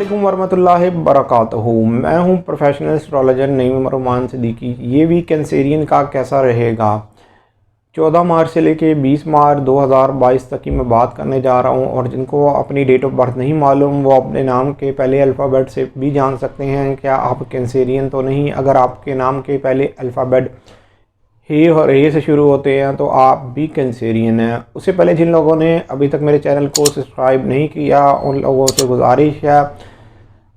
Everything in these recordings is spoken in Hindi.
अस्सलामुअलैकुम वरहमतुल्लाहि वबरकातुहू। मैं हूं प्रोफेशनल एस्ट्रोलॉजर नईम रहमान सिद्दीकी। ये वीक कैंसेरियन का कैसा रहेगा 14 मार्च से लेके 20 मार्च 2022 तक की मैं बात करने जा रहा हूं। और जिनको अपनी डेट ऑफ बर्थ नहीं मालूम वो अपने नाम के पहले अल्फ़ाबेट से भी जान सकते हैं क्या आप कैंसेरियन तो नहीं। अगर आपके नाम के पहले अल्फ़ाबेट हे और ए से शुरू होते हैं तो आप भी कैंसेरियन हैं। उससे पहले जिन लोगों ने अभी तक मेरे चैनल को सब्सक्राइब नहीं किया उन लोगों से गुजारिश है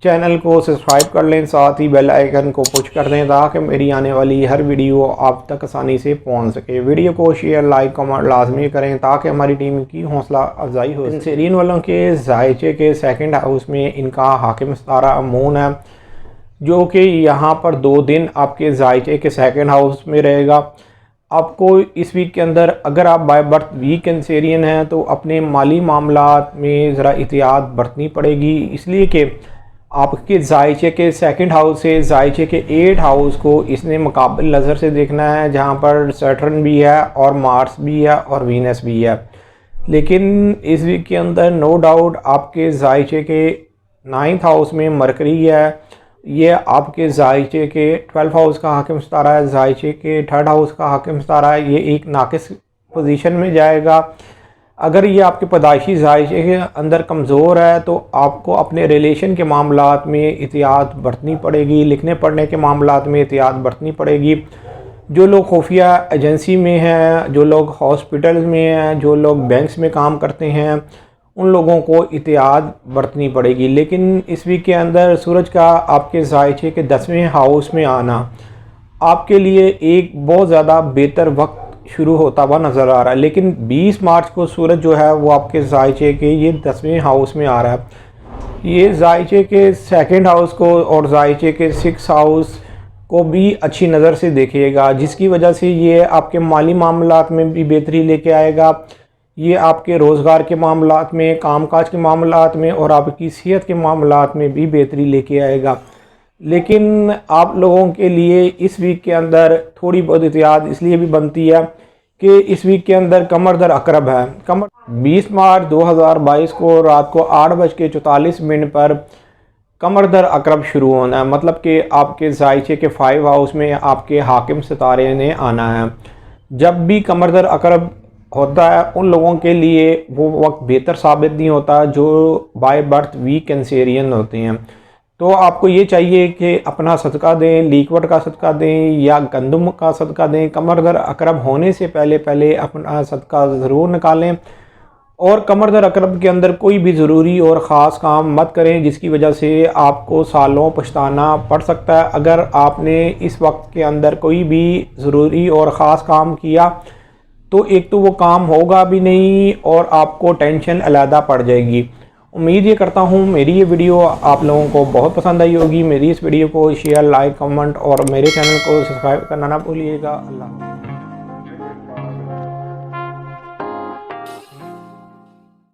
चैनल को सब्सक्राइब कर लें, साथ ही बेल आइकन को पुश कर दें ताकि मेरी आने वाली हर वीडियो आप तक आसानी से पहुंच सके। वीडियो को शेयर लाइक कमेंट लाजमी करें ताकि हमारी टीम की हौसला अफजाई हो। कैंसेरियन वालों के जायचे के सेकंड हाउस में इनका हाकिम सितारा मून है जो कि यहाँ पर 2 दिन आपके जायचे के सेकंड हाउस में रहेगा। आपको इस वीक के अंदर अगर आप बाय बर्थ वीक कैंसेरियन हैं तो अपने माली मामलात में ज़रा एहतियात बरतनी पड़ेगी, इसलिए कि आपके जायचे के सेकंड हाउस से जायचे के 8 हाउस को इसने मुकाबिल नज़र से देखना है, जहाँ पर सैटर्न भी है और मार्स भी है और वीनस भी है। लेकिन इस वीक के अंदर नो डाउट आपके जायचे के 9th हाउस में मरकरी है, ये आपके जायचे के 12th हाउस का हाकिम सितारा है, जायचे के 3rd हाउस का हाकिम सितारा है। ये एक नाकिस पोजीशन में जाएगा। अगर ये आपके पैदाइशी जायचे के अंदर कमज़ोर है तो आपको अपने रिलेशन के मामलात में एहतियात बरतनी पड़ेगी, लिखने पढ़ने के मामलात में एहतियात बरतनी पड़ेगी। जो लोग खुफिया एजेंसी में हैं, जो लोग हॉस्पिटल में हैं, जो लोग बैंक्स में काम करते हैं, उन लोगों को एहतियात बरतनी पड़ेगी। लेकिन इस वीक के अंदर सूरज का आपके जायचे के 10वें हाउस में आना आपके लिए एक बहुत ज़्यादा बेहतर वक्त शुरू होता हुआ नज़र आ रहा है। लेकिन 20 मार्च को सूरज जो है वो आपके जायचे के ये 10वें हाउस में आ रहा है। ये जायचे के सेकंड हाउस को और जायचे के 6th हाउस को भी अच्छी नज़र से देखिएगा, जिसकी वजह से ये आपके माली मामलात में भी बेहतरी लेके आएगा। ये आपके रोज़गार के मामलात में, कामकाज के मामलात में और आपकी सेहत के मामलात में भी बेहतरी लेके आएगा। लेकिन आप लोगों के लिए इस वीक के अंदर थोड़ी बहुत एहतियात इसलिए भी बनती है कि इस वीक के अंदर कमर दर अकरब है। 20 मार्च 2022 को रात को 8:44 पर कमर दर अकरब शुरू होना है, मतलब कि आपके जायचे के 5 हाउस में आपके हाकिम सितारे ने आना है। जब भी कमर दर अकरब होता है उन लोगों के लिए वो वक्त बेहतर साबित नहीं होता जो बाय बर्थ वीक कैंसेरियन होते हैं। तो आपको ये चाहिए कि अपना सदका दें, लीकवट का सदका दें या गंदम का सदका दें। कमर दर अकरब होने से पहले अपना सदका ज़रूर निकालें और कमर दर अकरब के अंदर कोई भी ज़रूरी और ख़ास काम मत करें जिसकी वजह से आपको सालों पछताना पड़ सकता है। अगर आपने इस वक्त के अंदर कोई भी ज़रूरी और ख़ास काम किया तो एक तो वो काम होगा भी नहीं और आपको टेंशन अलहदा पड़ जाएगी। उम्मीद ये करता हूँ मेरी ये वीडियो आप लोगों को बहुत पसंद आई होगी। मेरी इस वीडियो को शेयर लाइक कमेंट और मेरे चैनल को सब्सक्राइब करना ना भूलिएगा। अल्लाह।